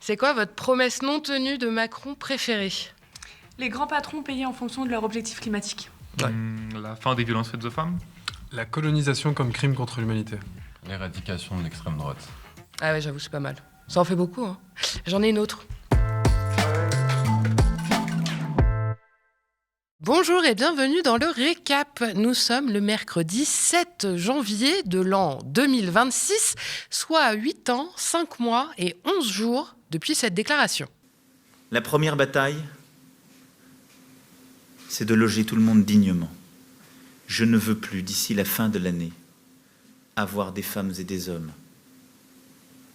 C'est quoi votre promesse non tenue de Macron préférée ? Les grands patrons payés en fonction de leur objectif climatique. La fin des violences faites aux femmes. La colonisation comme crime contre l'humanité. L'éradication de l'extrême droite. Ah ouais, j'avoue, c'est pas mal. Ça en fait beaucoup, hein. J'en ai une autre. Bonjour et bienvenue dans le récap. Nous sommes le mercredi 7 janvier de l'an 2026, soit 8 ans, 5 mois et 11 jours depuis cette déclaration. La première bataille, c'est de loger tout le monde dignement. Je ne veux plus, d'ici la fin de l'année, avoir des femmes et des hommes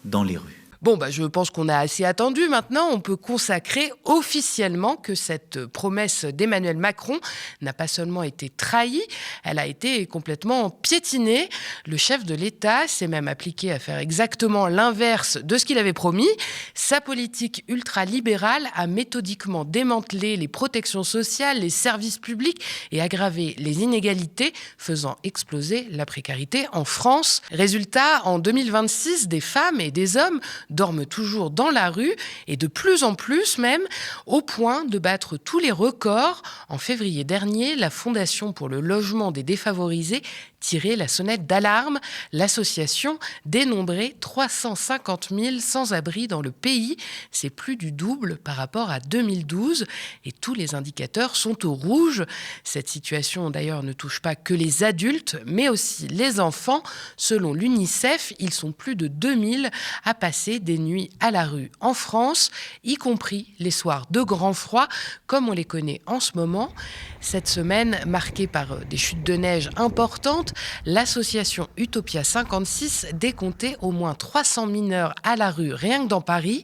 dans les rues. Bon, je pense qu'on a assez attendu. Maintenant, on peut consacrer officiellement que cette promesse d'Emmanuel Macron n'a pas seulement été trahie, elle a été complètement piétinée. Le chef de l'État s'est même appliqué à faire exactement l'inverse de ce qu'il avait promis. Sa politique ultralibérale a méthodiquement démantelé les protections sociales, les services publics et aggravé les inégalités, faisant exploser la précarité en France. Résultat, en 2026, des femmes et des hommes dorment toujours dans la rue et de plus en plus même, au point de battre tous les records. En février dernier, la Fondation pour le logement des défavorisés tirait la sonnette d'alarme. L'association dénombrait 350 000 sans-abri dans le pays. C'est plus du double par rapport à 2012 et tous les indicateurs sont au rouge. Cette situation d'ailleurs ne touche pas que les adultes mais aussi les enfants. Selon l'UNICEF, ils sont plus de 2000 à passer des nuits à la rue en France, y compris les soirs de grand froid comme on les connaît en ce moment. Cette semaine marquée par des chutes de neige importantes, l'association Utopia 56 décomptait au moins 300 mineurs à la rue rien que dans Paris.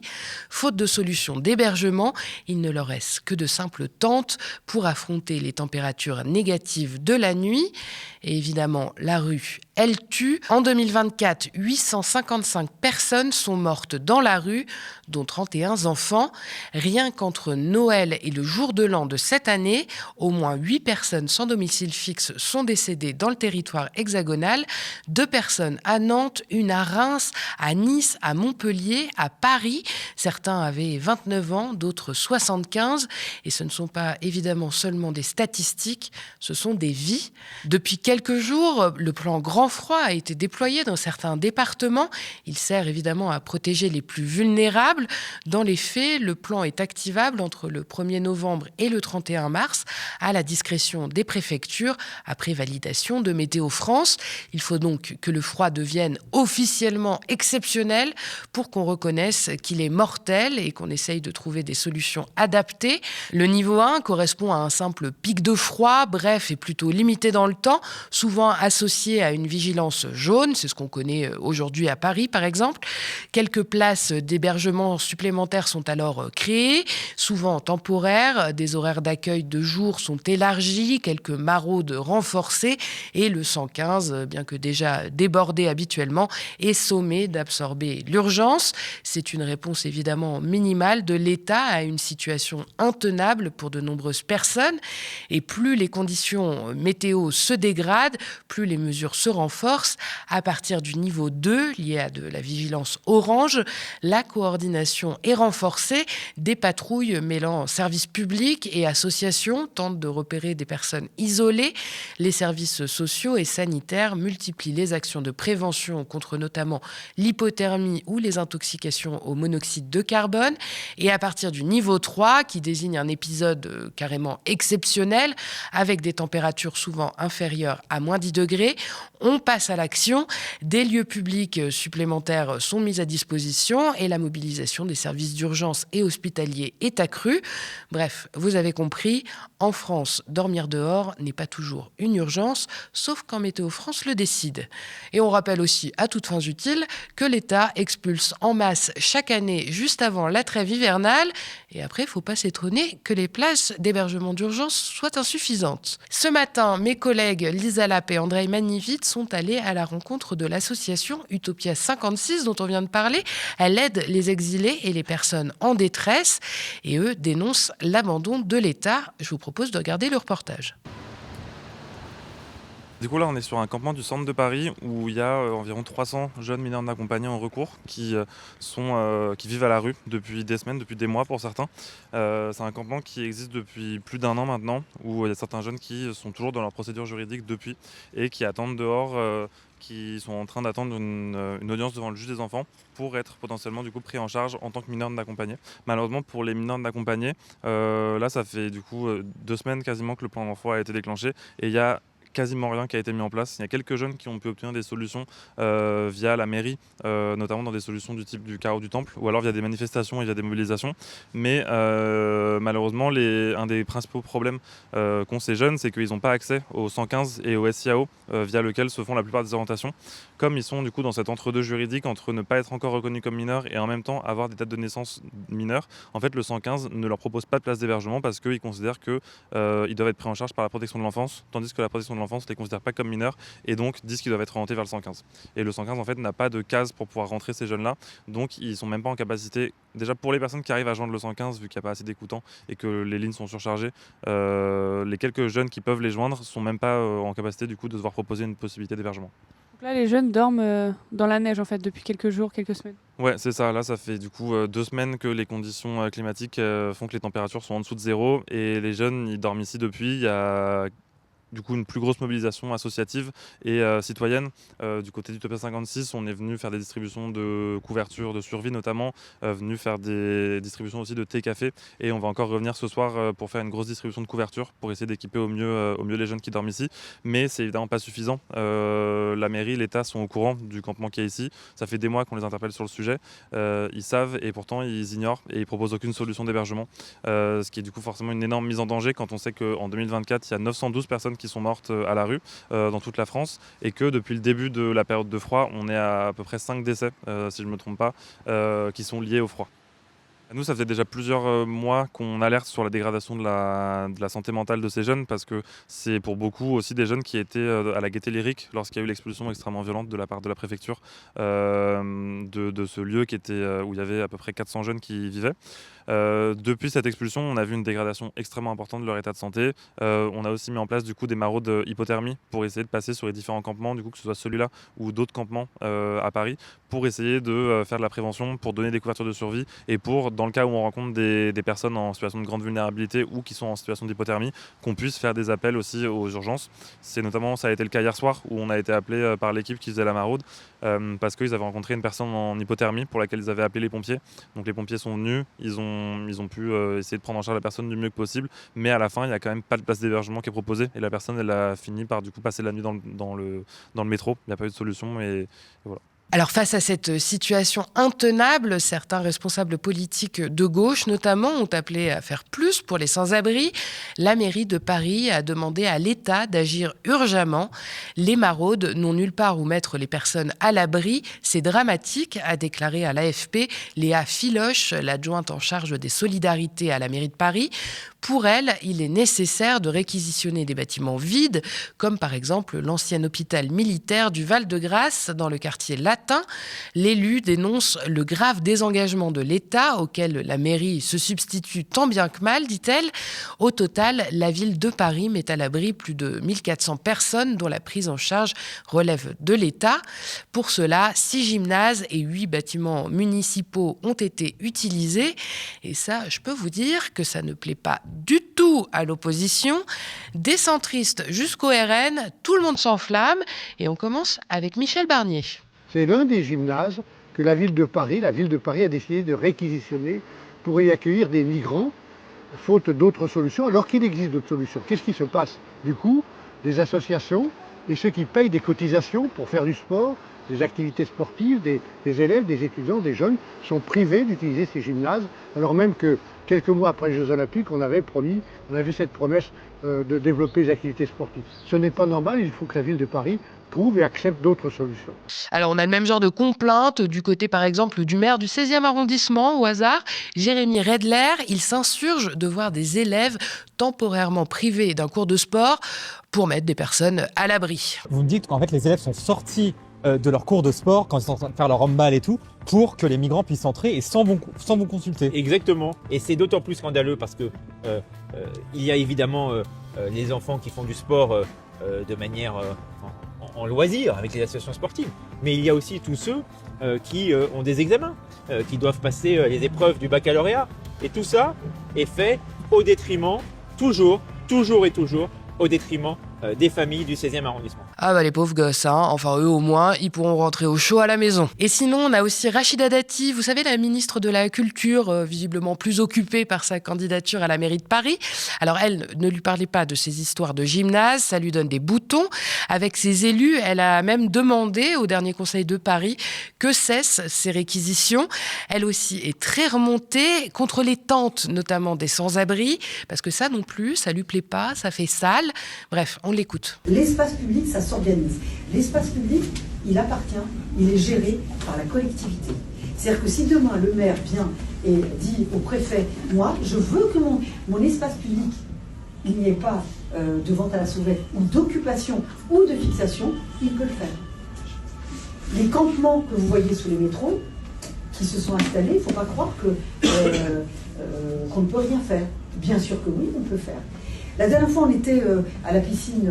Faute de solution d'hébergement, il ne leur reste que de simples tentes pour affronter les températures négatives de la nuit. Et évidemment, la rue, elle tue. En 2024, 855 personnes sont mortes dans la rue, dont 31 enfants. Rien qu'entre Noël et le jour de l'an de cette année, au moins 8 personnes sans domicile fixe sont décédées dans le territoire hexagonal. 2 personnes à Nantes, une à Reims, à Nice, à Montpellier, à Paris. Certains avaient 29 ans, d'autres 75. Et ce ne sont pas évidemment seulement des statistiques, ce sont des vies. Depuis quelques jours, le plan Grand Froid a été déployé dans certains départements. Il sert évidemment à protéger les plus vulnérables. Dans les faits, le plan est activable entre le 1er novembre et le 31 mars, à la discrétion des préfectures, après validation de Météo France. Il faut donc que le froid devienne officiellement exceptionnel pour qu'on reconnaisse qu'il est mortel et qu'on essaye de trouver des solutions adaptées. Le niveau 1 correspond à un simple pic de froid, bref, et plutôt limité dans le temps, souvent associé à une vigilance jaune. C'est ce qu'on connaît aujourd'hui à Paris, par exemple. Quelques places d'hébergement supplémentaires sont alors créées, souvent temporaires. Des horaires d'accueil de jour sont élargis, quelques maraudes renforcées et le 115, bien que déjà débordé habituellement, est sommé d'absorber l'urgence. C'est une réponse évidemment minimale de l'État à une situation intenable pour de nombreuses personnes. Et plus les conditions météo se dégradent, plus les mesures se renforcent. À partir du niveau 2, lié à de la vigilance orange, la coordination est renforcée. Des patrouilles mêlant services publics et associations tentent de repérer des personnes isolées. Les services sociaux et sanitaires multiplient les actions de prévention contre notamment l'hypothermie ou les intoxications au monoxyde de carbone. Et à partir du niveau 3, qui désigne un épisode carrément exceptionnel, avec des températures souvent inférieures à moins 10 degrés, on passe à l'action. Des lieux publics supplémentaires sont mis à disposition et la mobilisation des services d'urgence et hospitaliers est accrue. Bref, vous avez compris, en France, dormir dehors n'est pas toujours une urgence, sauf quand Météo France le décide. Et on rappelle aussi, à toutes fins utiles, que l'État expulse en masse chaque année juste avant la trêve hivernale. Et après, il ne faut pas s'étonner que les places d'hébergement d'urgence soient insuffisantes. Ce matin, mes collègues Lisa Lapp et Andrei Manivit sont allés à la rencontre de l'association Utopia 56 dont on vient de parler. Elle aide les exilés et les personnes en détresse et eux dénoncent l'abandon de l'État. Je vous propose de regarder le reportage. Du coup là on est sur un campement du centre de Paris où il y a environ 300 jeunes mineurs non accompagnés en recours qui vivent à la rue depuis des semaines, depuis des mois pour certains. C'est un campement qui existe depuis plus d'1 an maintenant, où il y a certains jeunes qui sont toujours dans leur procédure juridique depuis et qui attendent dehors, qui sont en train d'attendre une audience devant le juge des enfants pour être potentiellement du coup pris en charge en tant que mineurs non accompagnés. Malheureusement pour les mineurs non accompagnés, là ça fait du coup 2 semaines quasiment que le plan d'envoi a été déclenché et il y a quasiment rien qui a été mis en place. Il y a quelques jeunes qui ont pu obtenir des solutions via la mairie, notamment dans des solutions du type du carreau du Temple, ou alors via des manifestations et via des mobilisations. Mais malheureusement, un des principaux problèmes qu'ont ces jeunes, c'est qu'ils n'ont pas accès au 115 et au SIAO, via lequel se font la plupart des orientations. Comme ils sont du coup dans cet entre-deux juridique entre ne pas être encore reconnus comme mineurs et en même temps avoir des dates de naissance mineures, en fait le 115 ne leur propose pas de place d'hébergement parce qu'ils considèrent qu'ils doivent être pris en charge par la protection de l'enfance, tandis que la protection de l'enfance ne les considère pas comme mineurs et donc disent qu'ils doivent être orientés vers le 115. Et le 115 en fait n'a pas de case pour pouvoir rentrer ces jeunes-là, donc ils sont même pas en capacité, déjà pour les personnes qui arrivent à joindre le 115 vu qu'il n'y a pas assez d'écoutants et que les lignes sont surchargées, les quelques jeunes qui peuvent les joindre sont même pas en capacité du coup de devoir proposer une possibilité d'hébergement. Donc là, les jeunes dorment dans la neige en fait depuis quelques jours, quelques semaines. Ouais, c'est ça. Là, ça fait du coup 2 semaines que les conditions climatiques font que les températures sont en dessous de 0 et les jeunes ils dorment ici depuis. Il y a du coup une plus grosse mobilisation associative et citoyenne. Du côté d'Utopia 56, on est venu faire des distributions de couverture, de survie notamment, venu faire des distributions aussi de thé, café et on va encore revenir ce soir pour faire une grosse distribution de couverture pour essayer d'équiper au mieux les jeunes qui dorment ici. Mais c'est évidemment pas suffisant. La mairie, l'État sont au courant du campement qui est ici. Ça fait des mois qu'on les interpelle sur le sujet. Ils savent et pourtant ils ignorent et ils proposent aucune solution d'hébergement. Ce qui est du coup forcément une énorme mise en danger quand on sait qu'en 2024, il y a 912 personnes qui sont mortes à la rue dans toute la France et que depuis le début de la période de froid, on est à peu près 5 décès, si je ne me trompe pas, qui sont liés au froid. Nous, ça faisait déjà plusieurs mois qu'on alerte sur la dégradation de la santé mentale de ces jeunes parce que c'est pour beaucoup aussi des jeunes qui étaient à la gaieté lyrique lorsqu'il y a eu l'expulsion extrêmement violente de la part de la préfecture de ce lieu qui était, où il y avait à peu près 400 jeunes qui y vivaient. Depuis cette expulsion, on a vu une dégradation extrêmement importante de leur état de santé. On a aussi mis en place du coup des maraudes hypothermie pour essayer de passer sur les différents campements, du coup, que ce soit celui-là ou d'autres campements à Paris, pour essayer de faire de la prévention, pour donner des couvertures de survie et pour, dans le cas où on rencontre des personnes en situation de grande vulnérabilité ou qui sont en situation d'hypothermie, qu'on puisse faire des appels aussi aux urgences. C'est notamment, ça a été le cas hier soir où on a été appelé par l'équipe qui faisait la maraude parce qu'ils avaient rencontré une personne en hypothermie pour laquelle ils avaient appelé les pompiers. Donc les pompiers sont venus, ils ont pu essayer de prendre en charge la personne du mieux que possible, mais à la fin il n'y a quand même pas de place d'hébergement qui est proposée et la personne elle a fini par du coup passer la nuit dans le métro. Il n'y a pas eu de solution et voilà. Alors face à cette situation intenable, certains responsables politiques de gauche notamment ont appelé à faire plus pour les sans-abri. La mairie de Paris a demandé à l'État d'agir urgemment. Les maraudes n'ont nulle part où mettre les personnes à l'abri. C'est dramatique, a déclaré à l'AFP Léa Filoche, l'adjointe en charge des solidarités à la mairie de Paris. Pour elle, il est nécessaire de réquisitionner des bâtiments vides, comme par exemple l'ancien hôpital militaire du Val-de-Grâce dans le quartier latin. L'élu dénonce le grave désengagement de l'État, auquel la mairie se substitue tant bien que mal, dit-elle. Au total, la ville de Paris met à l'abri plus de 1400 personnes dont la prise en charge relève de l'État. Pour cela, 6 gymnases et 8 bâtiments municipaux ont été utilisés. Et ça, je peux vous dire que ça ne plaît pas du tout à l'opposition. Des centristes jusqu'au RN, tout le monde s'enflamme. Et on commence avec Michel Barnier. C'est l'un des gymnases que la ville de Paris a décidé de réquisitionner pour y accueillir des migrants, faute d'autres solutions, alors qu'il existe d'autres solutions. Qu'est-ce qui se passe? Du coup, des associations et ceux qui payent des cotisations pour faire du sport, des activités sportives, des élèves, des étudiants, des jeunes, sont privés d'utiliser ces gymnases, alors même que quelques mois après les Jeux Olympiques, on avait cette promesse de développer les activités sportives. Ce n'est pas normal, il faut que la ville de Paris trouve et accepte d'autres solutions. Alors on a le même genre de complainte du côté par exemple du maire du 16e arrondissement au hasard, Jérémy Redler. Il s'insurge de voir des élèves temporairement privés d'un cours de sport pour mettre des personnes à l'abri. Vous me dites qu'en fait les élèves sont sortis de leur cours de sport quand ils sont en train de faire leur handball et tout, pour que les migrants puissent entrer et sans vous consulter. Exactement. Et c'est d'autant plus scandaleux parce que il y a évidemment les enfants qui font du sport de manière en loisir avec les associations sportives. Mais il y a aussi tous ceux qui ont des examens, qui doivent passer les épreuves du baccalauréat. Et tout ça est fait au détriment, toujours, au détriment des familles du 16e arrondissement. Ah bah les pauvres gosses, hein. Enfin eux au moins, ils pourront rentrer au chaud à la maison. Et sinon, on a aussi Rachida Dati, vous savez, la ministre de la Culture, visiblement plus occupée par sa candidature à la mairie de Paris. Alors elle, ne lui parlez pas de ces histoires de gymnase, ça lui donne des boutons. Avec ses élus, elle a même demandé au dernier conseil de Paris que cessent ces réquisitions. Elle aussi est très remontée contre les tentes, notamment des sans-abri, parce que ça non plus, ça lui plaît pas, ça fait sale. Bref, on l'écoute. L'espace public, ça s'organise. L'espace public, il appartient, il est géré par la collectivité. C'est-à-dire que si demain le maire vient et dit au préfet, moi, je veux que mon espace public, il n'y ait pas de vente à la sauvette ou d'occupation ou de fixation, il peut le faire. Les campements que vous voyez sous les métros, qui se sont installés, il ne faut pas croire qu'on ne peut rien faire. Bien sûr que oui, on peut faire. La dernière fois, on était à la piscine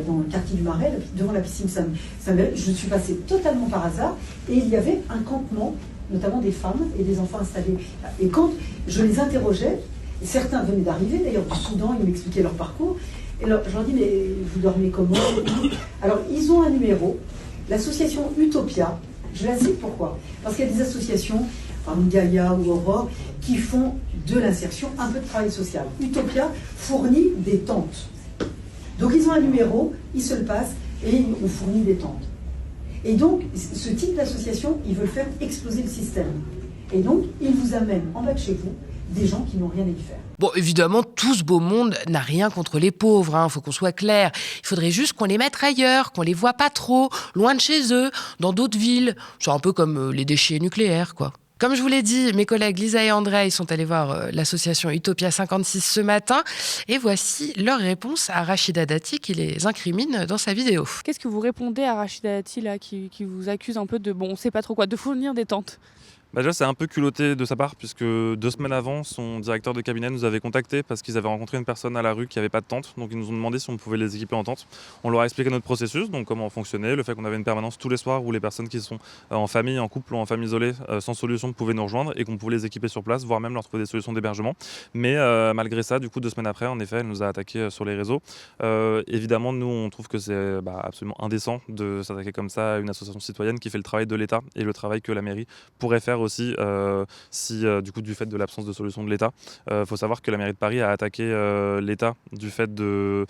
dans le quartier du Marais, devant la piscine Saint-Méry. Je suis passée totalement par hasard et il y avait un campement, notamment des femmes et des enfants installés. Et quand je les interrogeais, certains venaient d'arriver, d'ailleurs du Soudan, ils m'expliquaient leur parcours. Et alors, je leur dis, mais vous dormez comment? Alors, ils ont un numéro, l'association Utopia. Je la cite pourquoi? Parce qu'il y a des associations, Gaïa ou Aurore, qui font de l'insertion, un peu de travail social. Utopia fournit des tentes. Donc ils ont un numéro, ils se le passent et on fournit des tentes. Et donc, ce type d'association, ils veulent faire exploser le système. Et donc, ils vous amènent en bas de chez vous des gens qui n'ont rien à y faire. Bon, évidemment, tout ce beau monde n'a rien contre les pauvres, hein, faut qu'on soit clair. Il faudrait juste qu'on les mette ailleurs, qu'on les voit pas trop, loin de chez eux, dans d'autres villes. C'est un peu comme les déchets nucléaires, quoi. Comme je vous l'ai dit, mes collègues Lisa et André sont allés voir l'association Utopia 56 ce matin. Et voici leur réponse à Rachida Dati qui les incrimine dans sa vidéo. Qu'est-ce que vous répondez à Rachida Dati là, qui vous accuse un peu de, on sait pas trop quoi, de fournir des tentes? Déjà, c'est un peu culotté de sa part, puisque 2 semaines avant, son directeur de cabinet nous avait contacté parce qu'ils avaient rencontré une personne à la rue qui n'avait pas de tente. Donc, ils nous ont demandé si on pouvait les équiper en tente. On leur a expliqué notre processus, donc comment on fonctionnait, le fait qu'on avait une permanence tous les soirs où les personnes qui sont en famille, en couple ou en famille isolée, sans solution, pouvaient nous rejoindre et qu'on pouvait les équiper sur place, voire même leur trouver des solutions d'hébergement. Mais malgré ça, du coup, 2 semaines après, en effet, elle nous a attaqué sur les réseaux. Évidemment, nous, on trouve que c'est absolument indécent de s'attaquer comme ça à une association citoyenne qui fait le travail de l'État et le travail que la mairie pourrait faire aussi si du coup du fait de l'absence de solution de l'État. Faut savoir que la mairie de Paris a attaqué l'État du fait des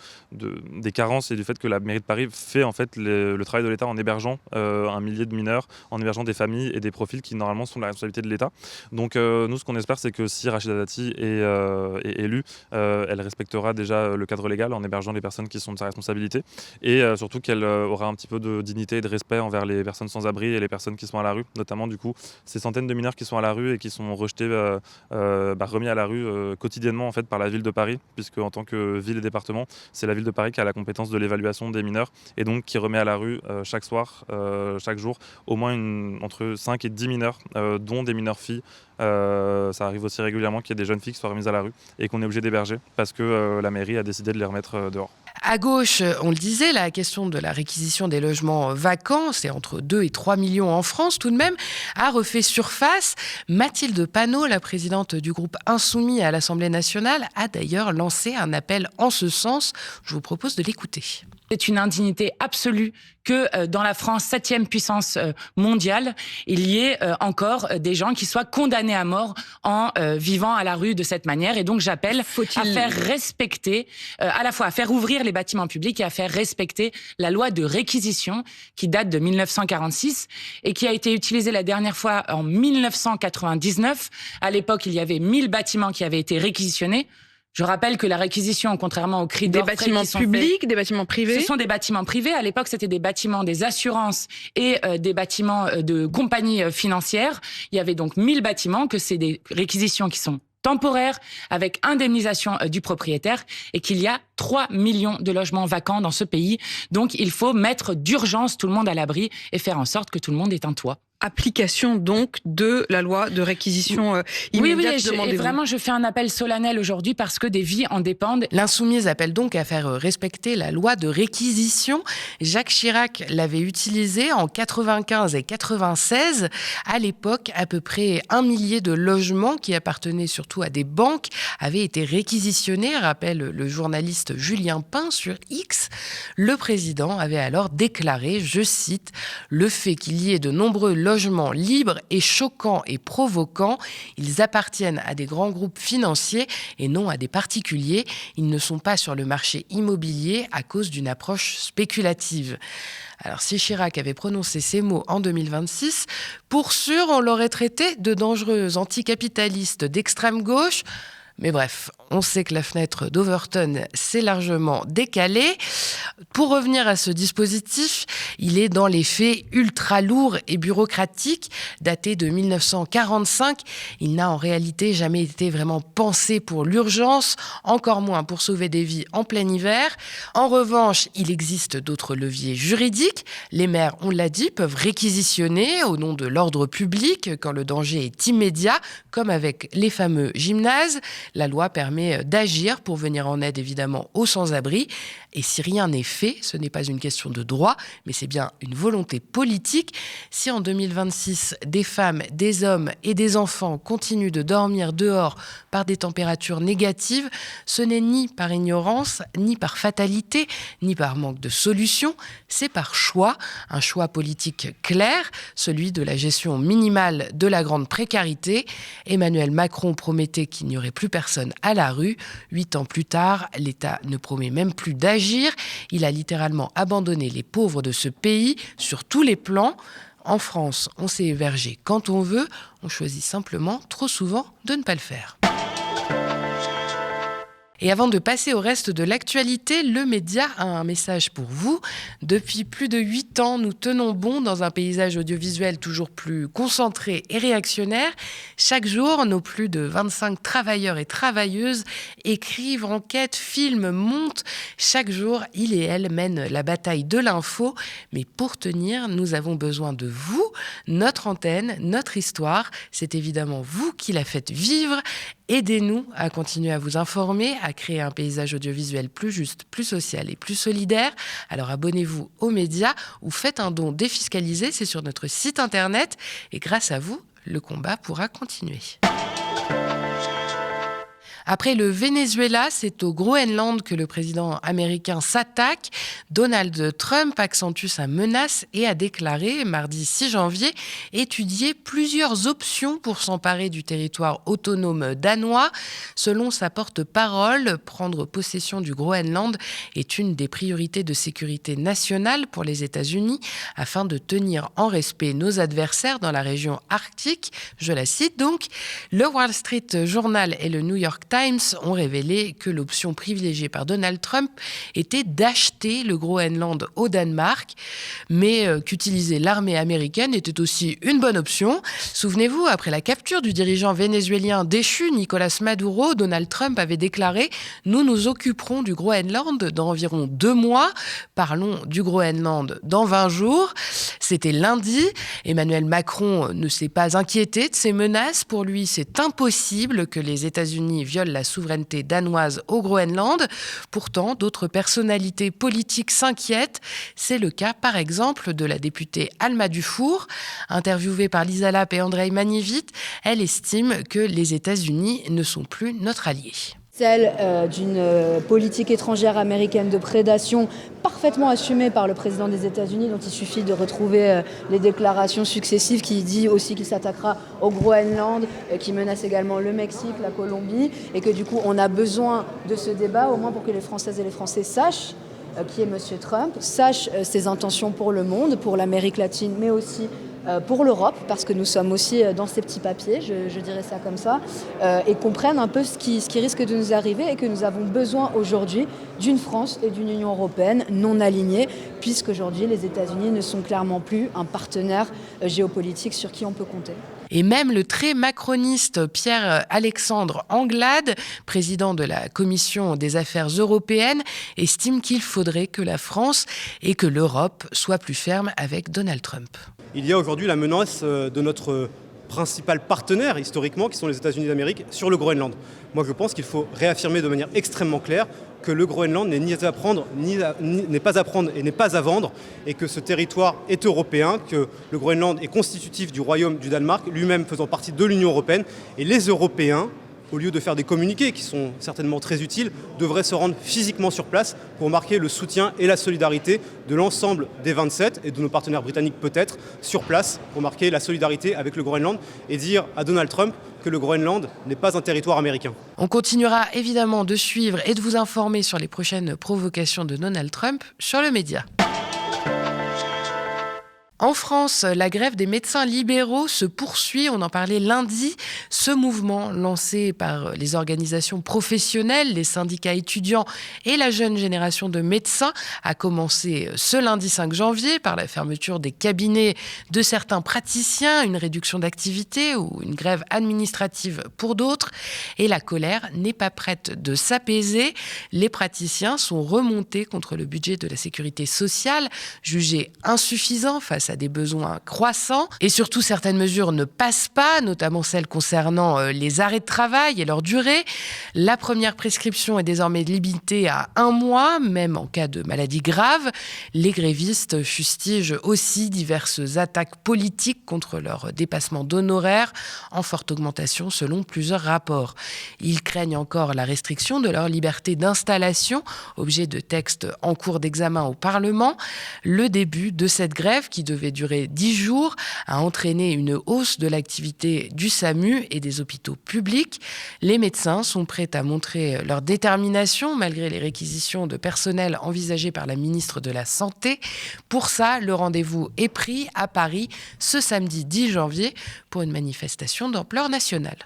carences et du fait que la mairie de Paris fait en fait le travail de l'État en hébergeant 1 millier de mineurs, en hébergeant des familles et des profils qui normalement sont de la responsabilité de l'État. Donc nous ce qu'on espère c'est que si Rachida Dati est élue, elle respectera déjà le cadre légal en hébergeant les personnes qui sont de sa responsabilité et surtout qu'elle aura un petit peu de dignité et de respect envers les personnes sans abri et les personnes qui sont à la rue, notamment du coup ces centaines de mineurs qui sont à la rue et qui sont rejetés, remis à la rue quotidiennement en fait par la ville de Paris, puisque en tant que ville et département, c'est la ville de Paris qui a la compétence de l'évaluation des mineurs et donc qui remet à la rue chaque soir, chaque jour, au moins entre 5 et 10 mineurs, dont des mineurs filles. Ça arrive aussi régulièrement qu'il y ait des jeunes filles qui soient remises à la rue et qu'on est obligé d'héberger parce que la mairie a décidé de les remettre dehors. À gauche, on le disait, la question de la réquisition des logements vacants, c'est entre 2 et 3 millions en France tout de même, a refait surface. Mathilde Panot, la présidente du groupe Insoumis à l'Assemblée nationale, a d'ailleurs lancé un appel en ce sens. Je vous propose de l'écouter. C'est une indignité absolue que dans la France, 7e puissance mondiale, il y ait encore des gens qui soient condamnés à mort en vivant à la rue de cette manière. Et donc j'appelle à faire respecter, à la fois à faire ouvrir les bâtiments publics et à faire respecter la loi de réquisition qui date de 1946 et qui a été utilisée la dernière fois en 1999. À l'époque, il y avait 1000 bâtiments qui avaient été réquisitionnés. Je rappelle que la réquisition, contrairement aux cris d'orfraie qui sont faits... Des bâtiments publics, des bâtiments privés? Ce sont des bâtiments privés. À l'époque, c'était des bâtiments des assurances et des bâtiments de compagnies financières. Il y avait donc 1000 bâtiments, que c'est des réquisitions qui sont temporaires, avec indemnisation du propriétaire, et qu'il y a 3 millions de logements vacants dans ce pays. Donc, il faut mettre d'urgence tout le monde à l'abri et faire en sorte que tout le monde ait un toit. application donc de la loi de réquisition immédiate. Et vraiment, je fais un appel solennel aujourd'hui parce que des vies en dépendent. L'Insoumise appelle donc à faire respecter la loi de réquisition. Jacques Chirac l'avait utilisée en 95 et 96. À l'époque, à peu près 1 millier de logements qui appartenaient surtout à des banques avaient été réquisitionnés, rappelle le journaliste Julien Pain sur X. Le président avait alors déclaré, je cite, « Le fait qu'il y ait de nombreux logements libres est choquant et provoquant. Ils appartiennent à des grands groupes financiers et non à des particuliers. Ils ne sont pas sur le marché immobilier à cause d'une approche spéculative. » Alors, si Chirac avait prononcé ces mots en 2026, pour sûr, on l'aurait traité de dangereux anticapitalistes d'extrême gauche. Mais bref, on sait que la fenêtre d'Overton s'est largement décalée. Pour revenir à ce dispositif, il est dans les faits ultra lourd et bureaucratique. Daté de 1945, il n'a en réalité jamais été vraiment pensé pour l'urgence, encore moins pour sauver des vies en plein hiver. En revanche, il existe d'autres leviers juridiques. Les maires, on l'a dit, peuvent réquisitionner au nom de l'ordre public quand le danger est immédiat, comme avec les fameux gymnases. La loi permet d'agir pour venir en aide évidemment aux sans-abri. Et si rien n'est fait, ce n'est pas une question de droit, mais c'est bien une volonté politique. Si en 2026, des femmes, des hommes et des enfants continuent de dormir dehors par des températures négatives, ce n'est ni par ignorance, ni par fatalité, ni par manque de solution, c'est par choix, un choix politique clair, celui de la gestion minimale de la grande précarité. Emmanuel Macron promettait qu'il n'y aurait plus personne à la rue. 8 ans plus tard, l'État ne promet même plus d'agir. Il a littéralement abandonné les pauvres de ce pays sur tous les plans. En France, on s'est hébergé quand on veut. On choisit simplement, trop souvent, de ne pas le faire. Et avant de passer au reste de l'actualité, le média a un message pour vous. Depuis plus de 8 ans, nous tenons bon dans un paysage audiovisuel toujours plus concentré et réactionnaire. Chaque jour, nos plus de 25 travailleurs et travailleuses écrivent, enquêtent, filment, montent. Chaque jour, ils et elles mènent la bataille de l'info. Mais pour tenir, nous avons besoin de vous, notre antenne, notre histoire. C'est évidemment vous qui la faites vivre. Aidez-nous à continuer à vous informer, à créer un paysage audiovisuel plus juste, plus social et plus solidaire. Alors abonnez-vous aux médias ou faites un don défiscalisé, c'est sur notre site internet. Et grâce à vous, le combat pourra continuer. Après le Venezuela, c'est au Groenland que le président américain s'attaque. Donald Trump accentue sa menace et a déclaré, mardi 6 janvier, étudier plusieurs options pour s'emparer du territoire autonome danois. Selon sa porte-parole, prendre possession du Groenland est une des priorités de sécurité nationale pour les États-Unis afin de tenir en respect nos adversaires dans la région arctique. Je la cite donc. Le Wall Street Journal et le New York Times ont révélé que l'option privilégiée par Donald Trump était d'acheter le Groenland au Danemark, mais qu'utiliser l'armée américaine était aussi une bonne option. Souvenez-vous, après la capture du dirigeant vénézuélien déchu Nicolas Maduro, Donald Trump avait déclaré « Nous nous occuperons du Groenland dans environ 2 mois. Parlons du Groenland dans 20 jours. » C'était lundi. Emmanuel Macron ne s'est pas inquiété de ces menaces. Pour lui, c'est impossible que les États-Unis violent la souveraineté danoise au Groenland. Pourtant, d'autres personnalités politiques s'inquiètent. C'est le cas, par exemple, de la députée Alma Dufour. Interviewée par Lisa Lapp et Andrei Manivit, elle estime que les États-Unis ne sont plus notre allié. Celle d'une politique étrangère américaine de prédation parfaitement assumée par le président des États-Unis, dont il suffit de retrouver les déclarations successives, qui dit aussi qu'il s'attaquera au Groenland, qui menace également le Mexique, la Colombie, et que du coup on a besoin de ce débat, au moins pour que les Françaises et les Français sachent qui est M. Trump, sachent ses intentions pour le monde, pour l'Amérique latine, mais aussi pour l'Europe, parce que nous sommes aussi dans ces petits papiers, je dirais ça comme ça, et comprennent un peu ce qui risque de nous arriver et que nous avons besoin aujourd'hui d'une France et d'une Union européenne non alignées, puisqu'aujourd'hui les États-Unis ne sont clairement plus un partenaire géopolitique sur qui on peut compter. Et même le très macroniste Pierre-Alexandre Anglade, président de la Commission des Affaires européennes, estime qu'il faudrait que la France et que l'Europe soient plus fermes avec Donald Trump. il y a aujourd'hui la menace de notre principal partenaire historiquement, qui sont les États-Unis d'Amérique, sur le Groenland. Moi, je pense qu'il faut réaffirmer de manière extrêmement claire que le Groenland n'est pas à prendre et n'est pas à vendre, et que ce territoire est européen, que le Groenland est constitutif du royaume du Danemark, lui-même faisant partie de l'Union européenne, et les Européens, au lieu de faire des communiqués qui sont certainement très utiles, devraient se rendre physiquement sur place pour marquer le soutien et la solidarité de l'ensemble des 27 et de nos partenaires britanniques peut-être sur place pour marquer la solidarité avec le Groenland et dire à Donald Trump que le Groenland n'est pas un territoire américain. On continuera évidemment de suivre et de vous informer sur les prochaines provocations de Donald Trump sur le média. En France, la grève des médecins libéraux se poursuit. On en parlait lundi. Ce mouvement, lancé par les organisations professionnelles, les syndicats étudiants et la jeune génération de médecins, a commencé ce lundi 5 janvier par la fermeture des cabinets de certains praticiens, une réduction d'activité ou une grève administrative pour d'autres. Et la colère n'est pas prête de s'apaiser. Les praticiens sont remontés contre le budget de la sécurité sociale, jugé insuffisant face à des besoins croissants. Et surtout, certaines mesures ne passent pas, notamment celles concernant les arrêts de travail et leur durée. La première prescription est désormais limitée à 1 mois, même en cas de maladie grave. Les grévistes fustigent aussi diverses attaques politiques contre leur dépassement d'honoraires, en forte augmentation selon plusieurs rapports. Ils craignent encore la restriction de leur liberté d'installation, objet de textes en cours d'examen au Parlement. Le début de cette grève, qui devait durer 10 jours, a entraîné une hausse de l'activité du SAMU et des hôpitaux publics. Les médecins sont prêts à montrer leur détermination malgré les réquisitions de personnel envisagées par la ministre de la Santé. Pour ça, le rendez-vous est pris à Paris ce samedi 10 janvier pour une manifestation d'ampleur nationale.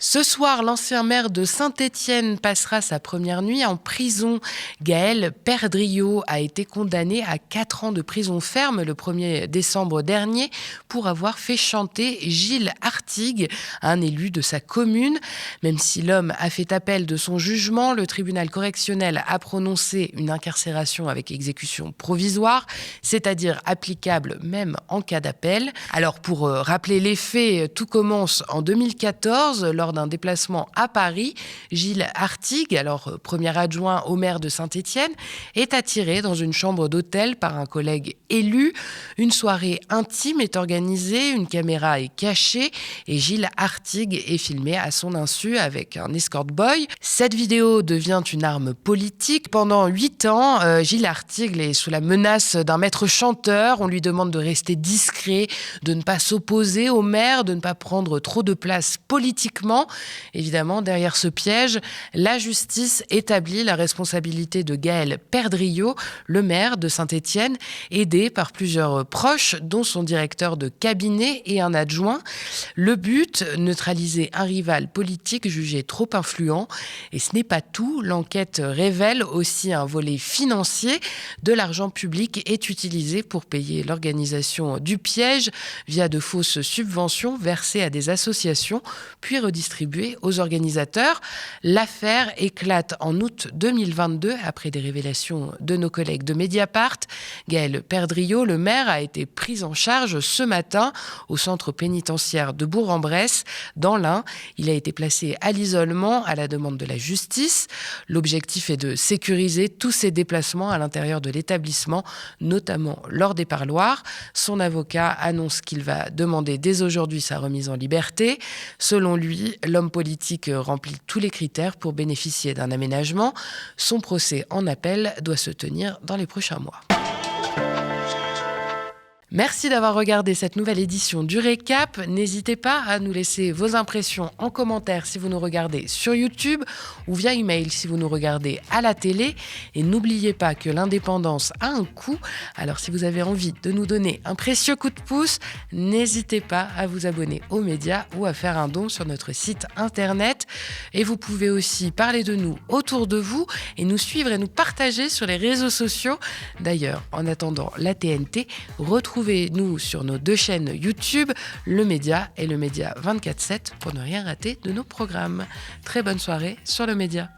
Ce soir, l'ancien maire de Saint-Étienne passera sa première nuit en prison. Gaël Perdriau a été condamné à 4 ans de prison ferme le 1er décembre dernier pour avoir fait chanter Gilles Artigue, un élu de sa commune. Même si l'homme a fait appel de son jugement, le tribunal correctionnel a prononcé une incarcération avec exécution provisoire, c'est-à-dire applicable même en cas d'appel. Alors pour rappeler les faits, tout commence en 2014 lors d'un déplacement à Paris. Gilles Artigue, alors premier adjoint au maire de Saint-Étienne, est attiré dans une chambre d'hôtel par un collègue élu. Une soirée intime est organisée, une caméra est cachée et Gilles Artigue est filmé à son insu avec un escort boy. Cette vidéo devient une arme politique. Pendant 8 ans, Gilles Artigue est sous la menace d'un maître chanteur. On lui demande de rester discret, de ne pas s'opposer au maire, de ne pas prendre trop de place politiquement. Évidemment, derrière ce piège, la justice établit la responsabilité de Gaël Perdriau, le maire de Saint-Étienne, aidé par plusieurs proches, dont son directeur de cabinet et un adjoint. Le but, neutraliser un rival politique jugé trop influent. Et ce n'est pas tout. L'enquête révèle aussi un volet financier. De l'argent public est utilisé pour payer l'organisation du piège via de fausses subventions versées à des associations, puis redistribuées aux organisateurs. L'affaire éclate en août 2022 après des révélations de nos collègues de Mediapart. Gaël Perdriau, le maire, a été pris en charge ce matin au centre pénitentiaire de Bourg-en-Bresse. Dans l'Ain, il a été placé à l'isolement à la demande de la justice. L'objectif est de sécuriser tous ses déplacements à l'intérieur de l'établissement, notamment lors des parloirs. Son avocat annonce qu'il va demander dès aujourd'hui sa remise en liberté. Selon lui, l'homme politique remplit tous les critères pour bénéficier d'un aménagement. Son procès en appel doit se tenir dans les prochains mois. Merci d'avoir regardé cette nouvelle édition du Récap. N'hésitez pas à nous laisser vos impressions en commentaire si vous nous regardez sur YouTube ou via email si vous nous regardez à la télé. Et n'oubliez pas que l'indépendance a un coût. Alors si vous avez envie de nous donner un précieux coup de pouce, n'hésitez pas à vous abonner aux médias ou à faire un don sur notre site internet. Et vous pouvez aussi parler de nous autour de vous et nous suivre et nous partager sur les réseaux sociaux. D'ailleurs, en attendant la TNT, retrouvez-nous sur nos 2 chaînes YouTube, Le Média et Le Média 24/7 pour ne rien rater de nos programmes. Très bonne soirée sur Le Média.